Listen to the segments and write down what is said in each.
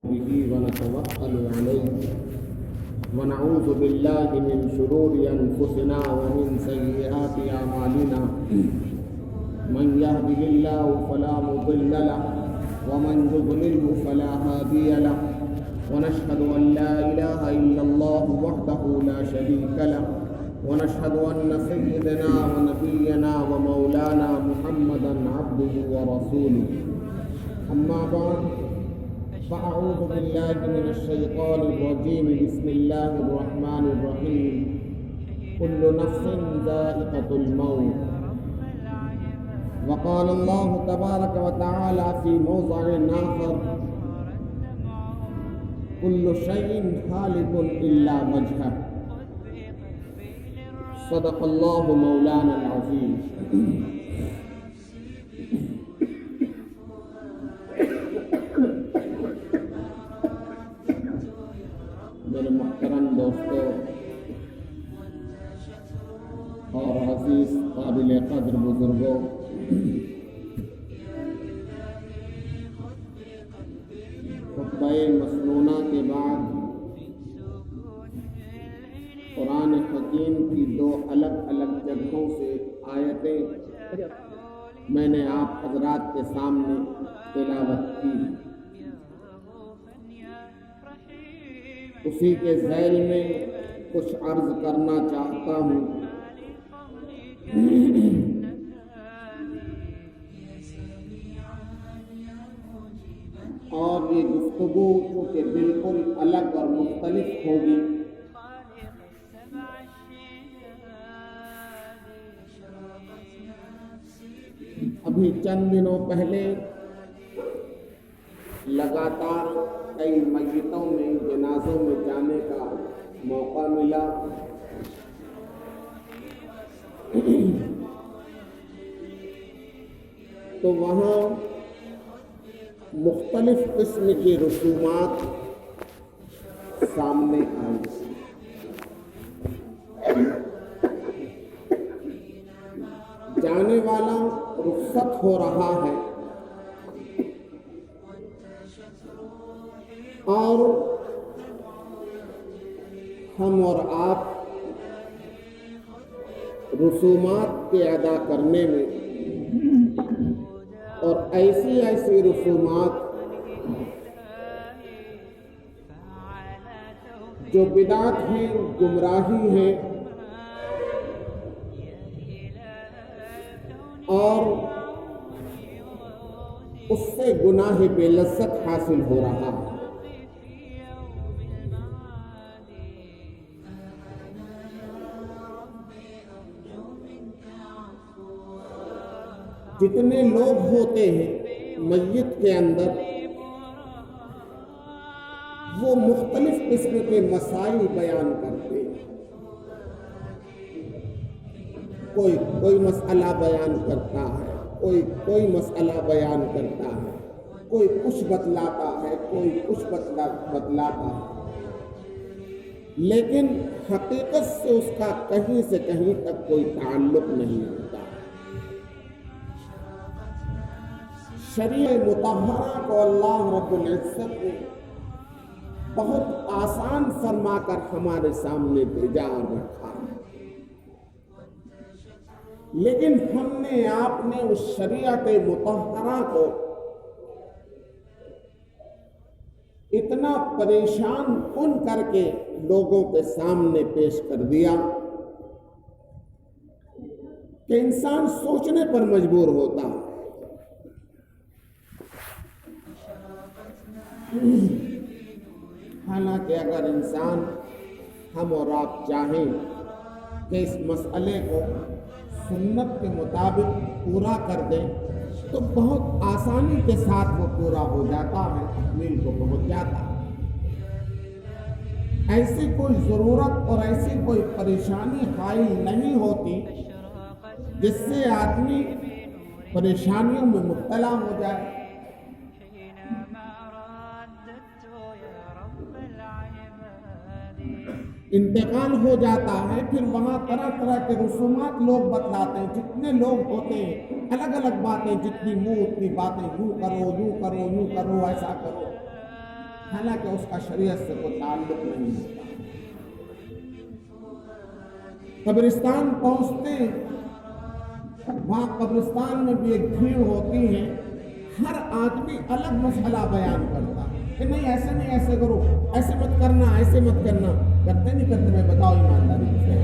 به ونتوكل عليه ونعوذ بالله من شرور أنفسنا ومن سيئات أعمالنا من يهده الله فلا مضل له ومن يضلله فلا هادي له ونشهد أن لا إله إلا الله وحده لا شريك له ونشهد أن سيدنا ونبينا ومولانا محمدا عبده ورسوله أما بعد فأعوذ بالله من الشيطان الرجيم بسم الله الرحمن الرحيم كل نفس ذائقة الموت وقال الله تبارك وتعالى في موضع آخر كل شيء هالك إلا وجهه صدق الله مولانا العظيم میرے محترم دوستوں اور عزیز قابل قدر بزرگوں، خطبہ مسنونہ کے بعد قرآن حکیم کی دو الگ الگ جگہوں سے آیتیں میں نے آپ حضرات کے سامنے تلاوت کی۔ اسی کے ذیل میں کچھ عرض کرنا چاہتا ہوں۔ اور یہ گفتگو چونکہ بالکل الگ اور مختلف ہوگی، ابھی چند دنوں پہلے لگاتار کئی میتوں میں جنازوں میں جانے کا موقع ملا۔ تو وہاں مختلف قسم کی رسومات سامنے آئی۔ جانے والا رخصت ہو رہا ہے اور ہم اور آپ رسومات کے ادا کرنے میں اور ایسی رسومات جو بدعت ہیں، گمراہی ہیں اور اس سے گناہ بے لذت حاصل ہو رہا ہے۔ جتنے لوگ ہوتے ہیں میت کے اندر، وہ مختلف قسم کے مسائل بیان کرتے ہیں۔ کوئی مسئلہ بیان کرتا ہے، کوئی مسئلہ بیان کرتا ہے، کوئی کچھ بتلاتا ہے، کوئی کچھ بتلاتا ہے، لیکن حقیقت سے اس کا کہیں سے کہیں تک کوئی تعلق نہیں ہوتا۔ شریعہ مطہرہ کو اللہ رب العزت نے بہت آسان فرما کر ہمارے سامنے بھیجا اور رکھا، لیکن ہم نے آپ نے اس شریعت مطہرہ کو اتنا پریشان کن کر کے لوگوں کے سامنے پیش کر دیا کہ انسان سوچنے پر مجبور ہوتا ہے۔ حالانکہ اگر انسان، ہم اور آپ چاہیں کہ اس مسئلے کو سنت کے مطابق پورا کر دیں تو بہت آسانی کے ساتھ وہ پورا ہو جاتا ہے، تکمیل کو پہنچ جاتا ہے۔ ایسی کوئی ضرورت اور ایسی کوئی پریشانی حائل نہیں ہوتی جس سے آدمی پریشانیوں میں مبتلا ہو جائے۔ انتقال ہو جاتا ہے، پھر وہاں طرح طرح کے رسومات لوگ بتلاتے ہیں، جتنے لوگ ہوتے ہیں الگ الگ باتیں، جتنی منہ اتنی باتیں، یوں کرو یوں کرو یوں کرو، ایسا کرو۔ حالانکہ اس کا شریعت سے کوئی تعلق نہیں ہوتا. قبرستان پہنچتے ہیں، وہاں قبرستان میں بھی ایک بھیڑ ہوتی ہے. ہر آدمی الگ مسئلہ بیان کرتا کہ نہیں ایسے نہیں، ایسے کرو، ایسے مت کرنا، ایسے مت کرنا. کرتے نہیں کرتے میں بتاؤ ایمانداری سے.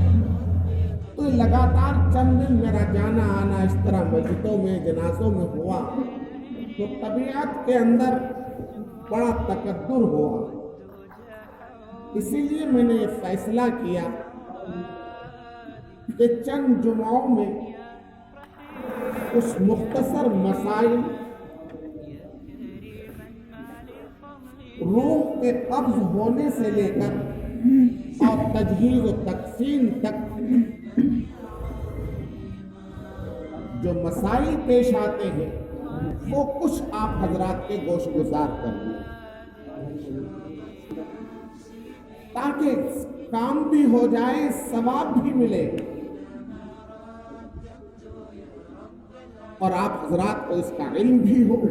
تو لگاتار چند دن میرا جانا آنا اس طرح مسجدوں میں جنازوں میں ہوا تو طبیعت کے اندر بڑا تکدر ہوا. اسی لیے میں نے یہ فیصلہ کیا کہ چند جمعوں میں اس مختصر مسائل، روح کے قبض ہونے سے لے کر اور تجہیز و تقسیم تک جو مسائل پیش آتے ہیں وہ کچھ آپ حضرات کے گوش گزار کر دیں تاکہ کام بھی ہو جائے، ثواب بھی ملے اور آپ حضرات کو اس کا علم بھی ہو.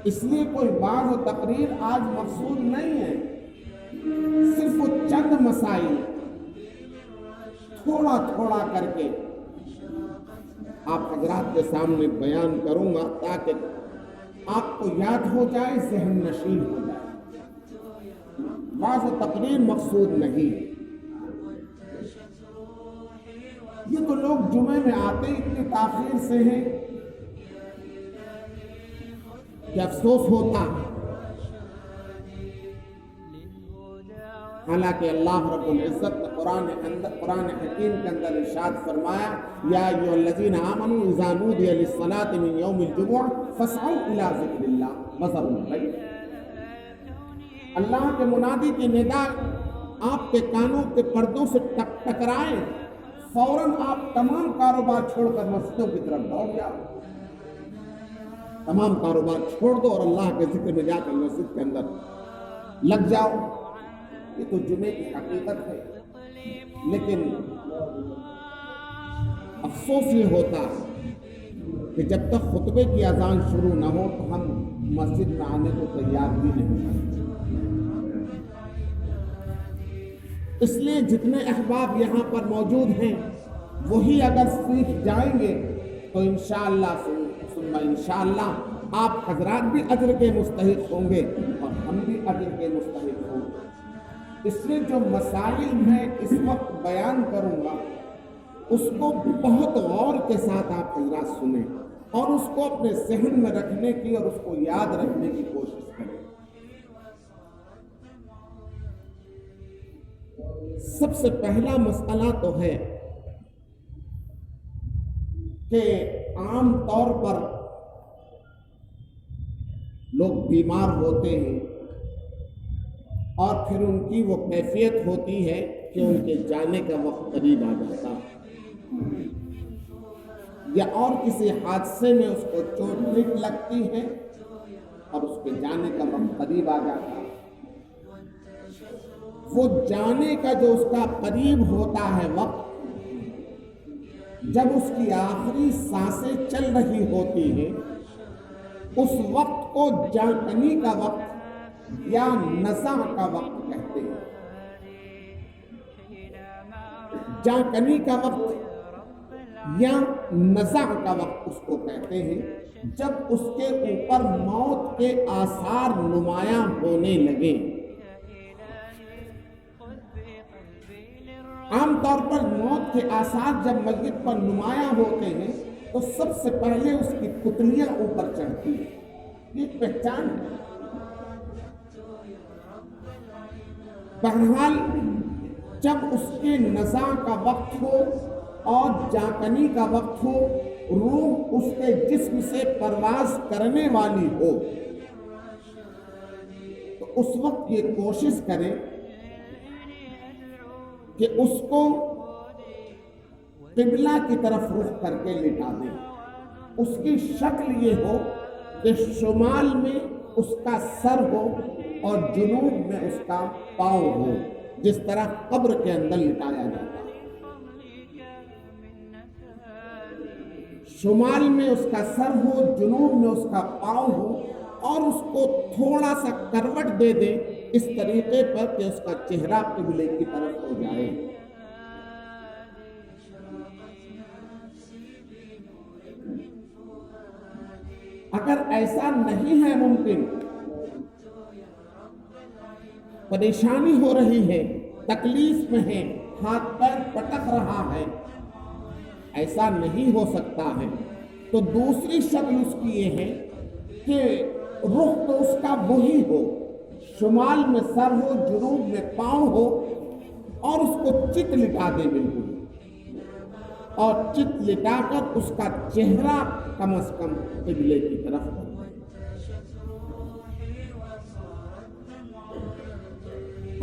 اس لیے کوئی بعض و تقریر آج مقصود نہیں ہے، صرف وہ چند مسائل تھوڑا تھوڑا کر کے آپ حضرات کے سامنے بیان کروں گا تاکہ آپ کو یاد ہو جائے، ذہن نشین ہو جائے. بعض و تقریر مقصود نہیں. یہ تو لوگ جمعے میں آتے اتنی تاخیر سے ہیں کہ افسوس ہوتا. حالانکہ اللہ رب العزت نے قرآن حکیم کے اندر ارشاد فرمایا یا ایھا الذین آمنوا اذا نودی للصلاۃ من یوم الجمعہ فاسعوا الی ذکر اللہ وذروا البیع. اللہ کے منادی کی ندا آپ کے کانوں کے پردوں سے ٹکرائے، فوراً آپ تمام کاروبار چھوڑ کر مسجدوں کی طرف دوڑ جاؤ. تمام کاروبار چھوڑ دو اور اللہ کے ذکر میں جا کر مسجد کے اندر لگ جاؤ. یہ تو جمعے کی حقیقت ہے. لیکن افسوس یہ ہوتا کہ جب تک خطبے کی اذان شروع نہ ہو تو ہم مسجد میں آنے کو تیار بھی نہیں ہیں. اس لیے جتنے احباب یہاں پر موجود ہیں وہی اگر سیکھ جائیں گے تو انشاءاللہ ثم انشاءاللہ آپ حضرات بھی اجر کے مستحق ہوں گے اور ہم بھی اجر کے مستحق ہوں گے. اس لیے جو مسائل میں اس وقت بیان کروں گا اس کو بہت غور کے ساتھ آپ حضرات سنیں اور اس کو اپنے ذہن میں رکھنے کی اور اس کو یاد رکھنے کی کوشش کریں. سب سے پہلا مسئلہ تو ہے کہ عام طور پر لوگ بیمار ہوتے ہیں اور پھر ان کی وہ کیفیت ہوتی ہے کہ ان کے جانے کا وقت قریب آ جاتا ہے یا اور کسی حادثے میں اس کو چوٹ پیٹ لگتی ہے اور اس کے جانے کا وقت قریب آ جاتا ہے. وہ جانے کا جو اس کا قریب ہوتا ہے وقت، جب اس کی آخری سانسیں چل رہی ہوتی ہیں اس وقت کو جاں کنی کا وقت یا نزع کا وقت کہتے ہیں. جاں کنی کا وقت یا نزع کا وقت اس کو کہتے ہیں جب اس کے اوپر موت کے آثار نمایاں ہونے لگے. عام طور پر موت کے آثار جب میت پر نمایاں ہوتے ہیں تو سب سے پہلے اس کی پتلیاں اوپر چڑھتی ہیں. یہ پہچان ہے. بہرحال جب اس کے نزع کا وقت ہو اور جاکنی کا وقت ہو، روح اس کے جسم سے پرواز کرنے والی ہو، تو اس وقت یہ کوشش کریں کہ اس کو قبلہ کی طرف رخ کر کے لٹا دیں. اس کی شکل یہ ہو کہ شمال میں اس کا سر ہو اور جنوب میں اس کا پاؤں ہو، جس طرح قبر کے اندر لٹایا جاتا ہے. شمال میں اس کا سر ہو، جنوب میں اس کا پاؤں ہو اور اس کو تھوڑا سا کروٹ دے دیں اس طریقے پر کہ اس کا چہرہ قبلے کی طرف ہو جائے. اگر ایسا نہیں ہے ممکن، پریشانی ہو رہی ہے، تکلیف میں ہے، ہاتھ پیر پٹک رہا ہے، ایسا نہیں ہو سکتا ہے، تو دوسری شکل اس کی یہ ہے کہ رخ تو اس کا وہی ہو، شمال میں سر ہو، جنوب میں پاؤں ہو، اور اس کو چت لٹا دے بالکل، اور چت لٹا کر اس کا چہرہ کم از کم قبلے کی طرف ہو.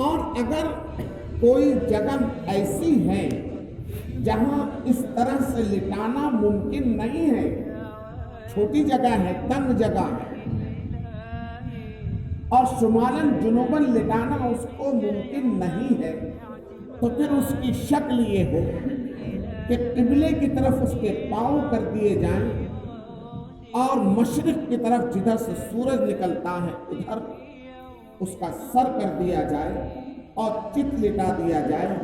اور اگر کوئی جگہ ایسی ہے جہاں اس طرح سے لٹانا ممکن نہیں ہے، چھوٹی جگہ ہے، تنگ جگہ ہے، اور شمالاً جنوباً لٹانا اس کو ممکن نہیں ہے، تو پھر اس کی شکل یہ ہو کہ قبلے کی طرف اس کے پاؤں کر دیے جائیں، اور مشرق کی طرف جدھر سے سورج نکلتا ہے ادھر اس کا سر کر دیا جائے اور چت لٹا دیا جائے،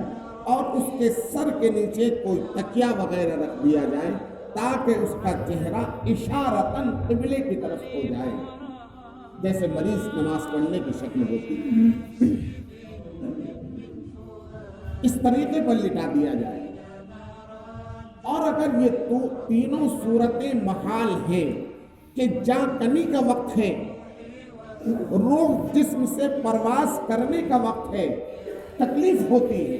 اور اس کے سر کے نیچے کوئی تکیہ وغیرہ رکھ دیا جائے تاکہ اس کا چہرہ اشارتاً قبلے کی طرف ہو جائے، جیسے مریض نماز پڑھنے کی شکل ہوتی ہے. اس طریقے پر لٹا دیا جائے. اور اگر یہ تینوں صورتیں محال ہیں کہ جاں کنی کا وقت ہے، روح جسم سے پرواز کرنے کا وقت ہے، تکلیف ہوتی ہے،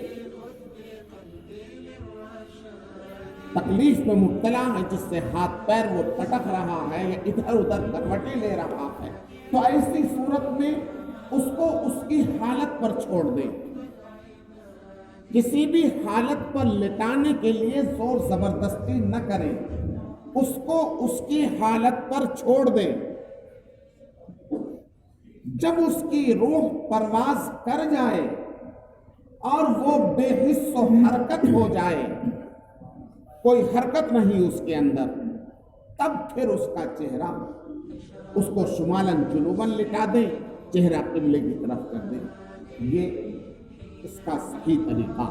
تکلیف میں مبتلا ہے، جس سے ہاتھ پیر وہ پٹک رہا ہے یا ادھر ادھر کروٹیں لے رہا ہے، تو ایسی صورت میں اس کو اس کی حالت پر چھوڑ دیں. کسی بھی حالت پر لٹانے کے لیے زور زبردستی نہ کریں، اس کو اس کی حالت پر چھوڑ دیں. جب اس کی روح پرواز کر جائے اور وہ بے حس و حرکت ہو جائے، کوئی حرکت نہیں اس کے اندر، تب پھر اس کا چہرہ اس کو شمالاً جنوباً لٹا دیں، چہرہ قبلے کی طرف کر دیں. یہ اس کا صحیح طریقہ.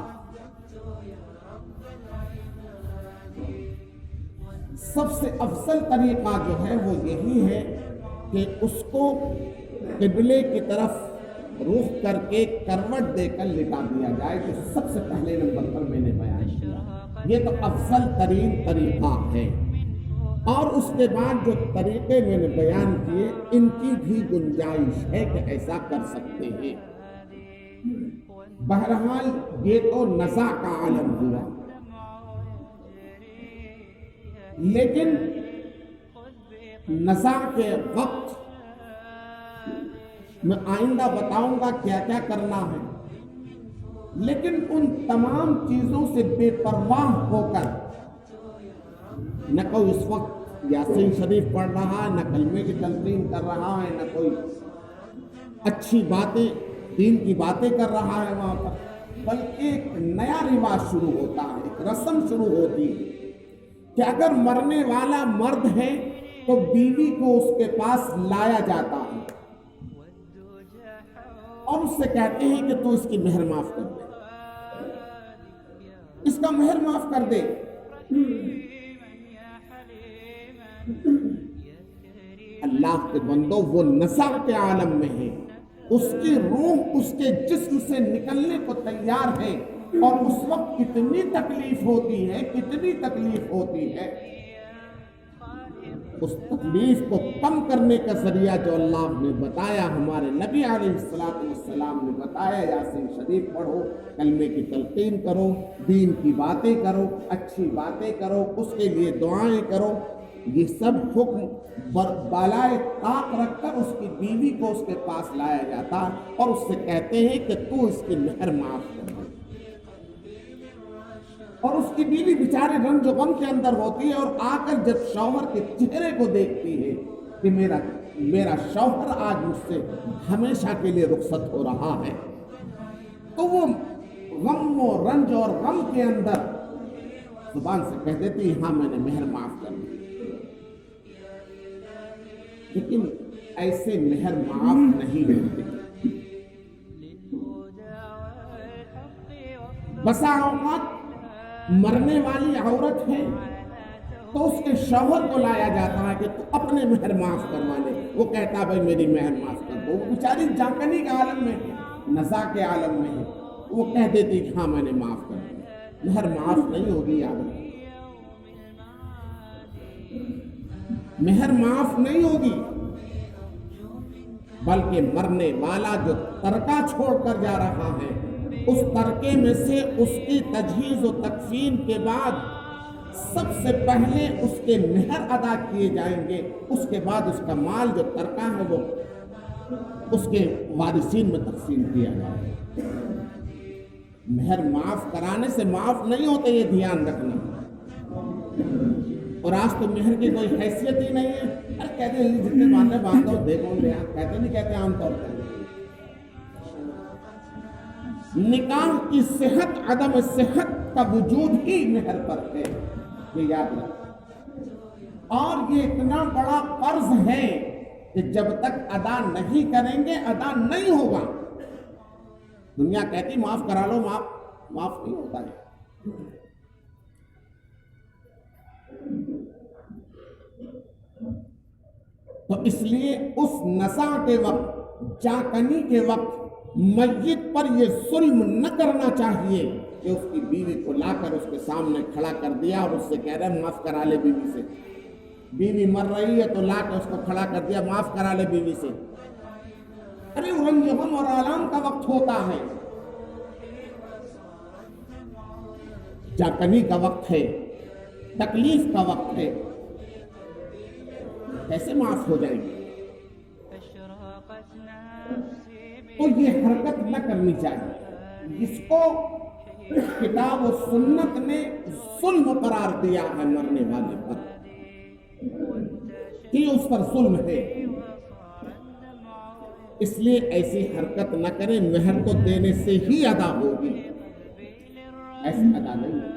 سب سے افضل طریقہ جو ہے وہ یہی ہے کہ اس کو قبلے کی طرف رخ کر کے کروٹ دے کر لٹا دیا جائے، جو سب سے پہلے نمبر پر میں نے بیان کیا. یہ تو افضل ترین طریقہ ہے. اور اس کے بعد جو طریقے میں نے بیان کیے ان کی بھی گنجائش ہے کہ ایسا کر سکتے ہیں. بہرحال یہ تو نزع کا عالم ہوا، لیکن نزع کے وقت میں آئندہ بتاؤں گا کیا کیا کرنا ہے، لیکن ان تمام چیزوں سے بے پرواہ ہو کر نہ کوئی اس وقت یاسین شریف پڑھ رہا ہے، نہ کلمے کی تلقین کر رہا ہے، نہ کوئی اچھی باتیں دین کی باتیں کر رہا ہے وہاں پر، بلکہ ایک نیا رواج شروع ہوتا ہے، ایک رسم شروع ہوتی ہے کہ اگر مرنے والا مرد ہے تو بیوی کو اس کے پاس لایا جاتا ہے اور اس سے کہتے ہیں کہ تو اس کی مہر معاف کر دے، اس کا مہر معاف کر دے. اللہ کے بندو، وہ نزع کے عالم میں ہے، اس کی روح اس کے جسم سے نکلنے کو تیار ہے، اور اس وقت کتنی تکلیف ہوتی ہے، کتنی تکلیف ہوتی ہے. اس تکلیف کو کم کرنے کا ذریعہ جو اللہ نے بتایا، ہمارے نبی علیہ السلام نے بتایا، یاسین شریف پڑھو، کلمے کی تلقین کرو، دین کی باتیں کرو، اچھی باتیں کرو، اس کے لیے دعائیں کرو. یہ سب حکم بالائے طاق رکھ کر اس کی بیوی کو اس کے پاس لایا جاتا اور اس سے کہتے ہیں کہ تو اس کی مہر معاف کر دے. اور اس کی بیوی بیچارے رنج و غم کے اندر ہوتی ہے، اور آ کر جب شوہر کے چہرے کو دیکھتی ہے کہ میرا شوہر آج مجھ سے ہمیشہ کے لیے رخصت ہو رہا ہے، تو وہ غم و رنج اور غم کے اندر زبان سے کہہ دیتی ہاں میں نے مہر معاف کر دی. لیکن ایسے مہر معاف نہیں ہوتے. بسا اوقات مرنے والی عورت ہے تو اس کے شوہر کو لایا جاتا ہے کہ تو اپنے مہر معاف کروا لے. وہ کہتا بھائی میری مہر معاف کر دو. وہ بیچاری جاکنی کے عالم میں ہے, نزا کے عالم میں ہے. وہ کہہ دیتی کہ ہاں میں نے معاف کر دیا. مہر معاف نہیں ہوگی. یاد رکھو, مہر معاف نہیں ہوگی, بلکہ مرنے والا جو ترکہ چھوڑ کر جا رہا ہے اس ترکے میں سے اس کی تجہیز و تکفین کے بعد سب سے پہلے اس کے مہر ادا کیے جائیں گے. اس کے بعد اس کا مال جو ترکہ ہے وہ اس کے وارثین میں تقسیم کیا جائے گا. مہر معاف کرانے سے معاف نہیں ہوتے, یہ دھیان رکھنا. اور آج تو مہر کی کوئی حیثیت ہی نہیں ہے. ارے کہتے ہیں جتنے باندھے باندھو دیکھو لے, کہتے نہیں کہتے عام طور پر. نکاح کی صحت عدم صحت کا وجود ہی مہر پر ہے, یہ یاد رکھیں. اور یہ اتنا بڑا قرض ہے کہ جب تک ادا نہیں کریں گے ادا نہیں ہوگا. دنیا کہتی معاف کرا لو, معاف نہیں ہوتا ہے. تو اس لیے اس نزا کے وقت, جاکنی کے وقت میت پر یہ ظلم نہ کرنا چاہیے کہ اس کی بیوی کو لا کر اس کے سامنے کھڑا کر دیا اور اس سے کہہ رہے معاف کرا لے بیوی سے. بیوی مر رہی ہے تو لا کے اس کو کھڑا کر دیا, معاف کرا لے بیوی سے. ارے رنج غم اور آلام کا وقت ہوتا ہے, جاکنی کا وقت ہے, تکلیف کا وقت ہے, کیسے معاف ہو جائے گی؟ تو یہ حرکت نہ کرنی چاہیے. اس کو کتاب و سنت نے ظلم قرار دیا ہے مرنے والے پر, کہ اس پر ظلم ہے. اس لیے ایسی حرکت نہ کریں. مہر تو دینے سے ہی ادا ہوگی, ایسے ادا نہیں ہوگی.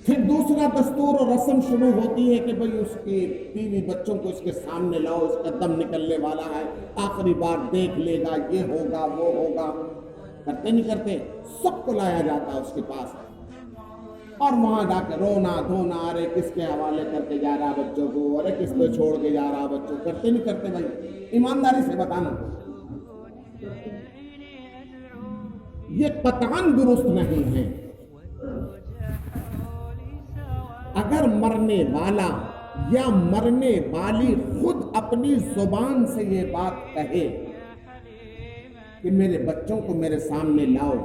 پھر دوسرا دستور اور رسم شروع ہوتی ہے کہ بھئی اس کی بیوی بچوں کو اس کے سامنے لاؤ, اس کا دم نکلنے والا ہے, آخری بار دیکھ لے گا, یہ ہوگا وہ ہوگا. کرتے نہیں کرتے, سب کو لایا جاتا ہے اس کے پاس, اور وہاں جا کے رونا دھونا, ارے کس کے حوالے کر کے جا رہا بچوں کو, ارے کس پہ چھوڑ کے جا رہا بچوں. کرتے نہیں کرتے بھائی, ایمانداری سے بتانا. یہ قطعاً درست نہیں ہے. اگر مرنے والا یا مرنے والی خود اپنی زبان سے یہ بات کہے کہ میرے بچوں کو میرے سامنے لاؤ,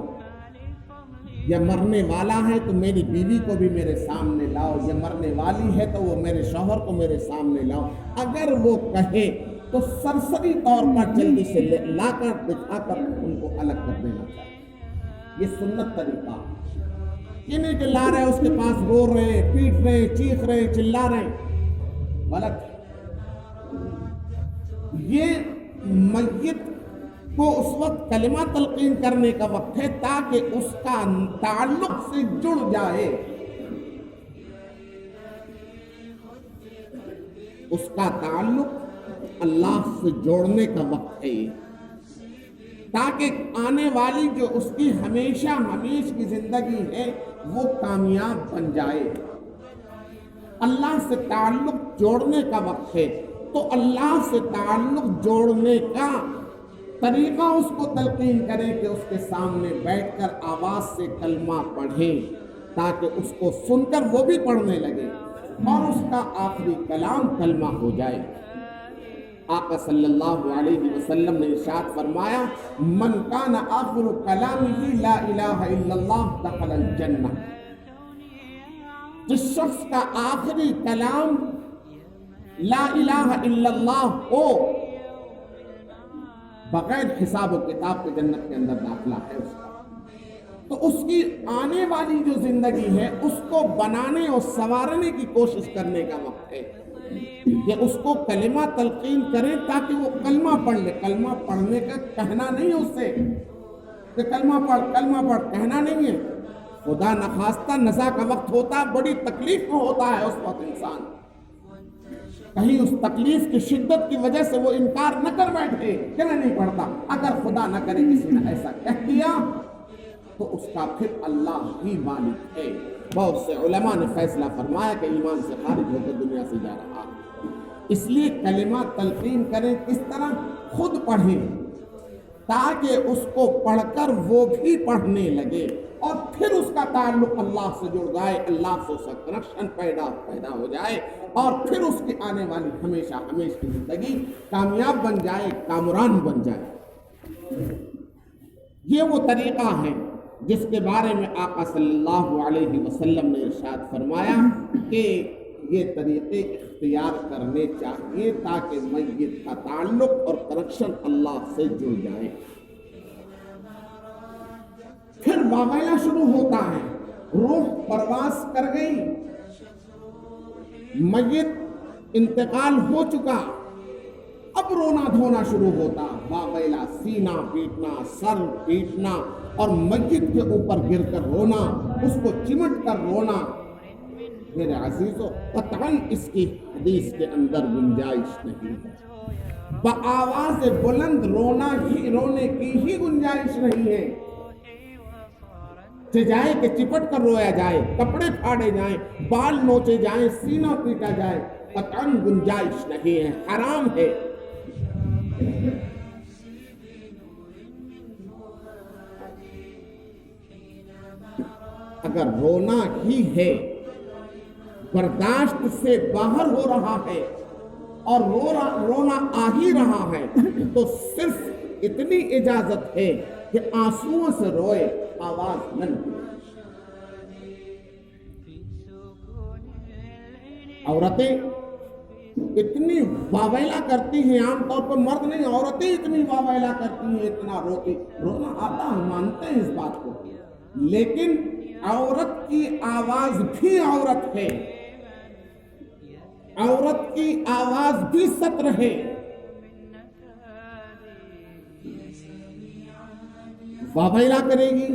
یا مرنے والا ہے تو میری بیوی کو بھی میرے سامنے لاؤ, یا مرنے والی ہے تو وہ میرے شوہر کو میرے سامنے لاؤ, اگر وہ کہے تو سرسری طور پر جلدی سے لا کر دکھا کر ان کو الگ کر دینا چاہیے. یہ سنت طریقہ. یہ نہیں کہ لا رہے اس کے پاس رو رہے, پیٹ رہے, چیخ رہے, چلا رہے, غلط. یہ میت کو اس وقت کلمہ تلقین کرنے کا وقت ہے تاکہ اس کا تعلق سے جڑ جائے. اس کا تعلق اللہ سے جوڑنے کا وقت ہے, تاکہ آنے والی جو اس کی ہمیشہ کی زندگی ہے وہ کامیاب بن جائے. اللہ سے تعلق جوڑنے کا وقت ہے, تو اللہ سے تعلق جوڑنے کا طریقہ اس کو تلقین کریں کہ اس کے سامنے بیٹھ کر آواز سے کلمہ پڑھیں, تاکہ اس کو سن کر وہ بھی پڑھنے لگے اور اس کا آخری کلام کلمہ ہو جائے. آقا صلی اللہ علیہ وسلم نے ارشاد فرمایا, من کان آخر کلامہ لا الہ الا اللہ دخل الجنہ. جس شخص کا آخری کلام لا الہ الا اللہ ہو, بغیر حساب و کتاب کے جنت کے اندر داخلہ ہے اس کا. تو اس کی آنے والی جو زندگی ہے اس کو بنانے اور سنوارنے کی کوشش کرنے کا وقت ہے کہ اس کو کلمہ تلقین کریں تاکہ وہ کلمہ پڑھ لے. کلمہ پڑھنے کا کہنا نہیں اس سے کہ کلمہ پڑھ کہنا نہیں ہے. خدا نخواستہ نزا کا وقت ہوتا ہے, بڑی تکلیف میں ہوتا ہے اس وقت انسان, کہیں اس تکلیف کی شدت کی وجہ سے وہ انکار نہ کر بیٹھے کہ میں نہیں پڑھتا. اگر خدا نہ کرے کسی نے ایسا کہہ دیا تو اس کا پھر اللہ ہی مالک ہے. بہت سے علماء نے فیصلہ فرمایا کہ ایمان سے خارج ہو کر دنیا سے جا رہا ہے. اس لیے کلمہ تلقین کریں کس طرح؟ خود پڑھیں تاکہ اس کو پڑھ کر وہ بھی پڑھنے لگے اور پھر اس کا تعلق اللہ سے جڑ جائے, اللہ سے اس کا کنیکشن پیدا ہو جائے اور پھر اس کی آنے والی ہمیشہ کی زندگی کامیاب بن جائے, کامران بن جائے. یہ وہ طریقہ ہے جس کے بارے میں آقا صلی اللہ علیہ وسلم نے ارشاد فرمایا کہ یہ طریقے اختیار کرنے چاہیے تاکہ میت کا تعلق اور کنیکشن اللہ سے جڑ جائے. پھر واویلا شروع ہوتا ہے, روح پرواز کر گئی, میت انتقال ہو چکا, اب رونا دھونا شروع ہوتا. واویلا سینہ پیٹنا, سر پیٹنا اور میت کے اوپر گر کر رونا, اس کو چمٹ کر رونا. میرے عزیزو قطعاً اس کی حدیث کے اندر گنجائش نہیں ہے. بآواز بلند رونے کی ہی گنجائش نہیں ہے. جائے کہ چپٹ کر رویا جائے, کپڑے پھاڑے جائیں, بال نوچے جائیں, سینہ پیٹا جائے, قطعاً گنجائش نہیں ہے, حرام ہے. اگر رونا ہی ہے, برداشت سے باہر ہو رہا ہے اور رونا آ ہی رہا ہے تو صرف اتنی اجازت ہے کہ آنسوؤں سے روئے, آواز نہ نکلے. عورتیں اتنی واویلا کرتی ہیں, عام طور پر مرد نہیں, عورتیں اتنی واویلا کرتی ہیں, اتنا رونا آتا ہے, مانتے ہیں اس بات کو, لیکن عورت کی آواز بھی عورت ہے, عورت کی آواز بھی سطر ہے. واویلا کرے گی,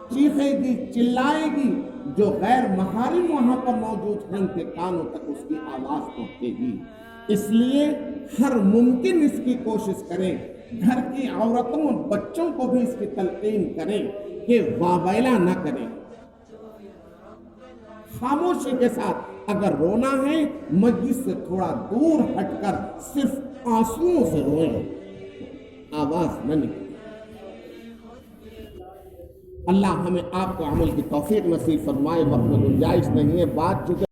چیخے گی, چلائے گی, جو غیر محارم وہاں پر موجود ہیں ان کے کانوں تک اس کی آواز پہنچے گی. اس لیے ہر ممکن اس کی کوشش کریں, گھر کی عورتوں اور بچوں کو بھی اس کی تلقین کریں کہ واویلا نہ کریں. خاموشی کے ساتھ اگر رونا ہے مسجد سے تھوڑا دور ہٹ کر صرف آنسوؤں سے روئیں, آواز نہ نکلے. اللہ ہمیں آپ کو عمل کی توفیق نصیب فرمائے. وقت میں گنجائش نہیں ہے, بات چکے